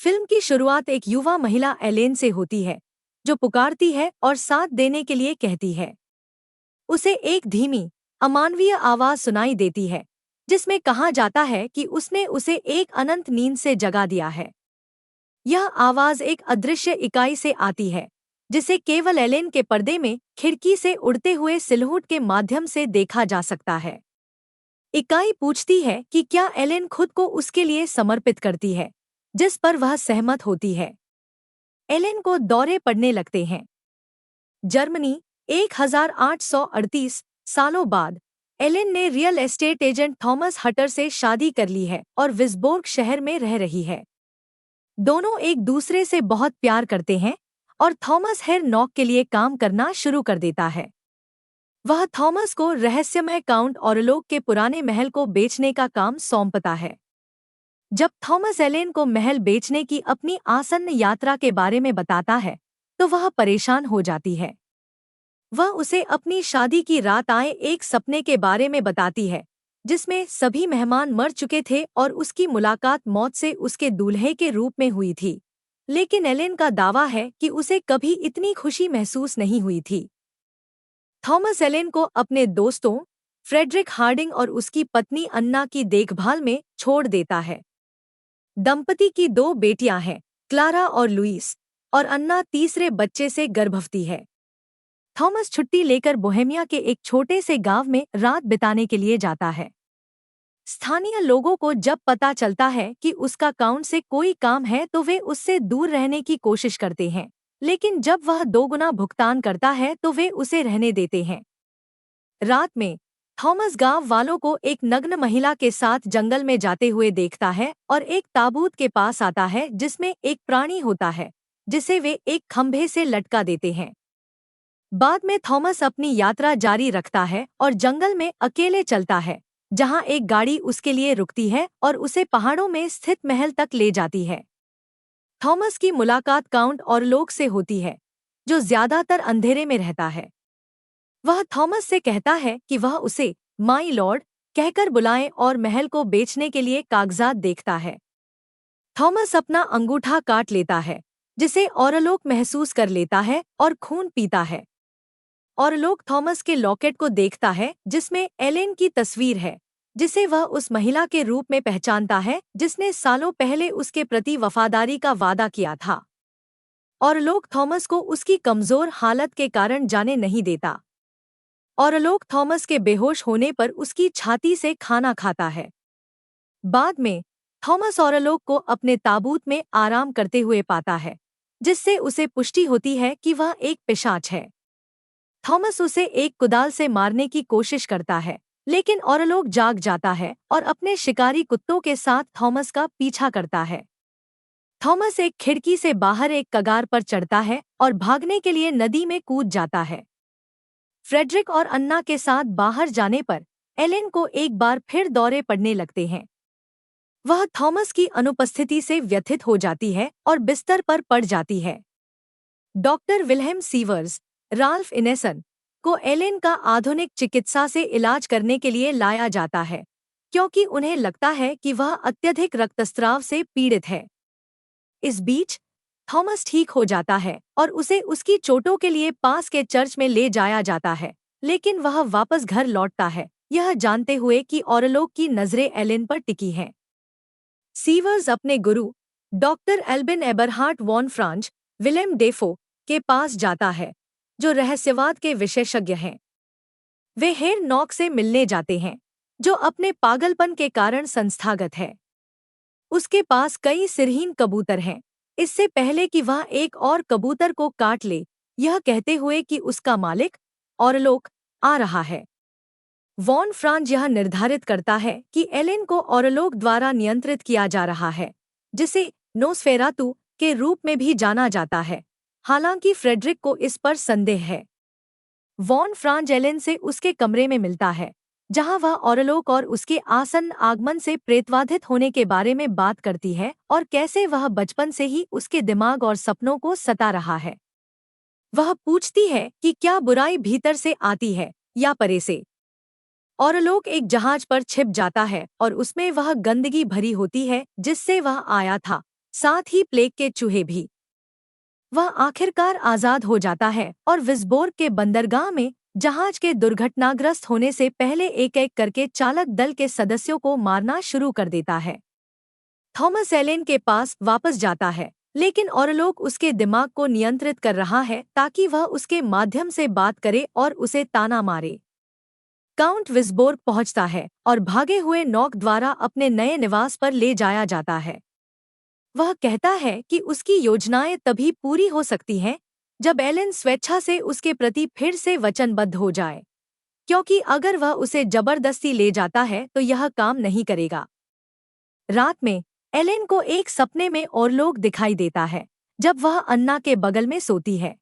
Film की शुरुआत एक युवा महिला एलेन से होती है, जो पुकारती है और साथ देने के लिए कहती है। उसे एक धीमी, अमानवीय आवाज सुनाई देती है, जिसमें कहा जाता है कि उसने उसे एक अनंत नींद से जगा दिया है। यह आवाज एक अदृश्य इकाई से आती है, जिसे केवल एलेन के पर्दे में खिड़की से उड़ते हुए सिलहुट के माध्यम से देखा जा सकता है। इकाई पूछती है कि क्या एलेन खुद को उसके लिए समर्पित करती है, जिस पर वह सहमत होती है। एलेन को दौरे पड़ने लगते हैं। जर्मनी 1838 सालों बाद एलेन ने रियल एस्टेट एजेंट थॉमस हटर से शादी कर ली है और विस्बोर्ग शहर में रह रही है। दोनों एक दूसरे से बहुत प्यार करते हैं और थॉमस हेर नॉक के लिए काम करना शुरू कर देता है। वह थॉमस को रहस्यमय काउंट ऑरलोग के पुराने महल को बेचने का काम सौंपता है। जब थॉमस एलेन को महल बेचने की अपनी आसन्न यात्रा के बारे में बताता है, तो वह परेशान हो जाती है। वह उसे अपनी शादी की रात आए एक सपने के बारे में बताती है, जिसमें सभी मेहमान मर चुके थे और उसकी मुलाकात मौत से उसके दूल्हे के रूप में हुई थी। लेकिन एलेन का दावा है कि उसे कभी इतनी खुशी महसूस नहीं हुई थी। थॉमस एलेन को अपने दोस्तों फ्रेडरिक हार्डिंग और उसकी पत्नी अन्ना की देखभाल में छोड़ देता है। दंपति की दो बेटियां हैं, क्लारा और लुईस, और अन्ना तीसरे बच्चे से गर्भवती है। थॉमस छुट्टी लेकर बोहेमिया के एक छोटे से गांव में रात बिताने के लिए जाता है। स्थानीय लोगों को जब पता चलता है कि उसका काउंट से कोई काम है तो वे उससे दूर रहने की कोशिश करते हैं, लेकिन जब वह दोगुना भुगतान करता है तो वे उसे रहने देते हैं। रात में थॉमस गांव वालों को एक नग्न महिला के साथ जंगल में जाते हुए देखता है और एक ताबूत के पास आता है जिसमें एक प्राणी होता है, जिसे वे एक खंभे से लटका देते हैं। बाद में थॉमस अपनी यात्रा जारी रखता है और जंगल में अकेले चलता है, जहां एक गाड़ी उसके लिए रुकती है और उसे पहाड़ों में स्थित महल तक ले जाती है। थॉमस की मुलाकात काउंट ऑरलोग से होती है, जो ज्यादातर अंधेरे में रहता है। वह थॉमस से कहता है कि वह उसे माई लॉर्ड कहकर बुलाए और महल को बेचने के लिए कागजात देखता है। थॉमस अपना अंगूठा काट लेता है, जिसे ऑरलोग महसूस कर लेता है और खून पीता है। ऑरलोग थॉमस के लॉकेट को देखता है, जिसमें एलेन की तस्वीर है, जिसे वह उस महिला के रूप में पहचानता है जिसने सालों पहले उसके प्रति वफादारी का वादा किया था। ऑरलोग थॉमस को उसकी कमजोर हालत के कारण जाने नहीं देता। ऑरलोग थॉमस के बेहोश होने पर उसकी छाती से खाना खाता है। बाद में थॉमस ऑरलोग को अपने ताबूत में आराम करते हुए पाता है, जिससे उसे पुष्टि होती है कि वह एक पिशाच है। थॉमस उसे एक कुदाल से मारने की कोशिश करता है, लेकिन ऑरलोग जाग जाता है और अपने शिकारी कुत्तों के साथ थॉमस का पीछा करता है। थॉमस एक खिड़की से बाहर एक कगार पर चढ़ता है और भागने के लिए नदी में कूद जाता है। फ्रेडरिक और अन्ना के साथ बाहर जाने पर एलेन को एक बार फिर दौरे पड़ने लगते हैं। वह थॉमस की अनुपस्थिति से व्यथित हो जाती है और बिस्तर पर पड़ जाती है। डॉक्टर विल्हेम सीवर्स, राल्फ इनेसन को एलेन का आधुनिक चिकित्सा से इलाज करने के लिए लाया जाता है, क्योंकि उन्हें लगता है कि वह अत्यधिक रक्तस्राव से पीड़ित है। इस बीच थॉमस ठीक हो जाता है और उसे उसकी चोटों के लिए पास के चर्च में ले जाया जाता है, लेकिन वह वापस घर लौटता है, यह जानते हुए कि ऑरलोग की नजरें एलेन पर टिकी हैं। सीवर्स अपने गुरु doctor Albin Eberhardt von Franz Willem Dafoe के पास जाता है, जो रहस्यवाद के विशेषज्ञ हैं। वे हेर नॉक से मिलने जाते हैं, जो अपने पागलपन के कारण संस्थागत है। उसके पास कई सिरहीन कबूतर हैं, इससे पहले कि वह एक और कबूतर को काट ले, यह कहते हुए कि उसका मालिक ऑरलोग आ रहा है। वॉन फ्रांज यह निर्धारित करता है कि एलेन को ऑरलोग द्वारा नियंत्रित किया जा रहा है, जिसे नोस्फेरातु के रूप में भी जाना जाता है। हालांकि फ्रेडरिक को इस पर संदेह है। वॉन फ्रांज एलेन से उसके कमरे में मिलता है, जहां वह ऑरलोग और उसके आसन्न आगमन से प्रेतवाधित होने के बारे में बात करती है और कैसे वह बचपन से ही उसके दिमाग और सपनों को सता रहा है। वह पूछती है कि क्या बुराई भीतर से आती है या परे से। ऑरलोग एक जहाज पर छिप जाता है और उसमें वह गंदगी भरी होती है जिससे वह आया था, साथ ही प्लेग के चूहे भी। वह आखिरकार आजाद हो जाता है और विस्बोर्ग के बंदरगाह में जहाज के दुर्घटनाग्रस्त होने से पहले एक एक करके चालक दल के सदस्यों को मारना शुरू कर देता है। थॉमस एलेन के पास वापस जाता है, लेकिन ओरलोक उसके दिमाग को नियंत्रित कर रहा है ताकि वह उसके माध्यम से बात करे और उसे ताना मारे। काउंट विस्बोर्ग पहुंचता है और भागे हुए नॉक द्वारा अपने नए निवास पर ले जाया जाता है। वह कहता है कि उसकी योजनाएं तभी पूरी हो सकती हैं जब एलेन स्वेच्छा से उसके प्रति फिर से वचनबद्ध हो जाए, क्योंकि अगर वह उसे जबरदस्ती ले जाता है तो यह काम नहीं करेगा। रात में एलेन को एक सपने में ओरलोक दिखाई देता है जब वह अन्ना के बगल में सोती है।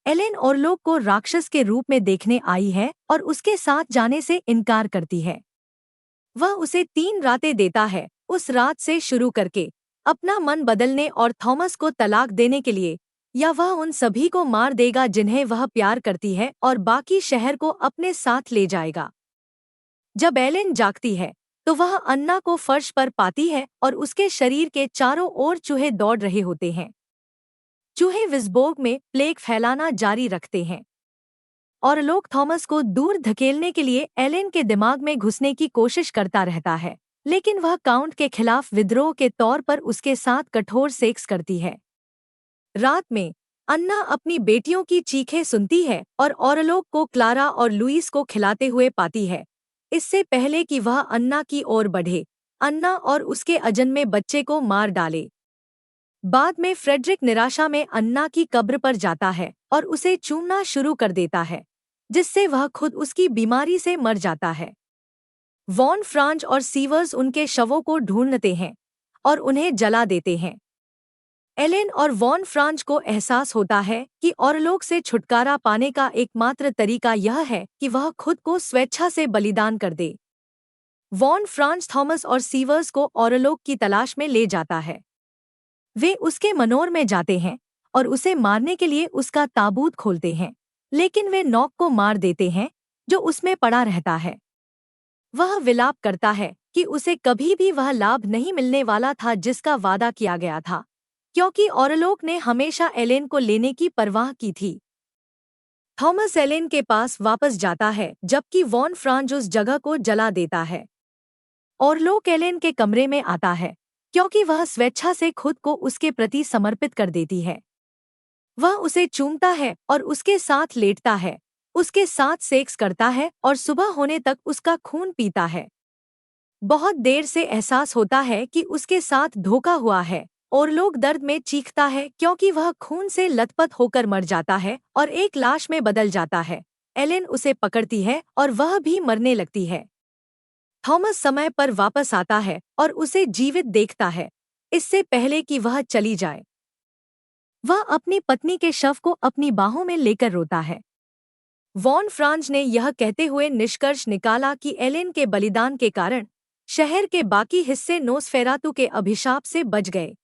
एलेन ओरलोक को राक्षस के रूप में देखने आई है और उसके साथ जाने से इनकार करती है। वह उसे 3 रातें देता है, उस रात से शुरू करके अपना मन बदलने और थॉमस को तलाक देने के लिए, या वह उन सभी को मार देगा जिन्हें वह प्यार करती है और बाकी शहर को अपने साथ ले जाएगा। जब एलेन जागती है तो वह अन्ना को फर्श पर पाती है और उसके शरीर के चारों ओर चूहे दौड़ रहे होते हैं। चूहे विस्बोर्ग में प्लेग फैलाना जारी रखते हैं और लोग थॉमस को दूर धकेलने के लिए एलेन के दिमाग में घुसने की कोशिश करता रहता है, लेकिन वह काउंट के खिलाफ विद्रोह के तौर पर उसके साथ कठोर सेक्स करती है। रात में अन्ना अपनी बेटियों की चीखें सुनती है और ओरलोक को क्लारा और लुईस को खिलाते हुए पाती है। इससे पहले कि वह अन्ना की ओर बढ़े, अन्ना और उसके अजन्मे बच्चे को मार डाले। बाद में फ्रेडरिक निराशा में अन्ना की कब्र पर जाता है और उसे चूमना शुरू कर देता है, जिससे वह खुद उसकी बीमारी से मर जाता है। वॉन फ्रांज और सीवर्स उनके शवों को ढूंढते हैं और उन्हें जला देते हैं। एलेन और वॉन फ्रांज को एहसास होता है कि ओरलोक से छुटकारा पाने का एकमात्र तरीका यह है कि वह खुद को स्वेच्छा से बलिदान कर दे। वॉन फ्रांज थॉमस और सीवर्स को ओरलोक की तलाश में ले जाता है। वे उसके मनोर में जाते हैं और उसे मारने के लिए उसका ताबूत खोलते हैं, लेकिन वे नॉक को मार देते हैं जो उसमें पड़ा रहता है। वह विलाप करता है कि उसे कभी भी वह लाभ नहीं मिलने वाला था जिसका वादा किया गया था, क्योंकि ओरलोक ने हमेशा एलेन को लेने की परवाह की थी। थॉमस एलेन के पास वापस जाता है जबकि वॉन फ्रांज उस जगह को जला देता है। ओरलोक एलेन के कमरे में आता है क्योंकि वह स्वेच्छा से खुद को उसके प्रति समर्पित कर देती है। वह उसे चूमता है और उसके साथ लेटता है, उसके साथ सेक्स करता है और सुबह होने तक उसका खून पीता है। बहुत देर से एहसास होता है कि उसके साथ धोखा हुआ है। ओरलोक दर्द में चीखता है क्योंकि वह खून से लथपथ होकर मर जाता है और एक लाश में बदल जाता है। एलेन उसे पकड़ती है और वह भी मरने लगती है। थॉमस समय पर वापस आता है और उसे जीवित देखता है, इससे पहले कि वह चली जाए। वह अपनी पत्नी के शव को अपनी बाहों में लेकर रोता है। वॉन फ्रांज ने यह कहते हुए निष्कर्ष निकाला कि एलेन के बलिदान के कारण शहर के बाकी हिस्से नोसफेरातु के अभिशाप से बच गए।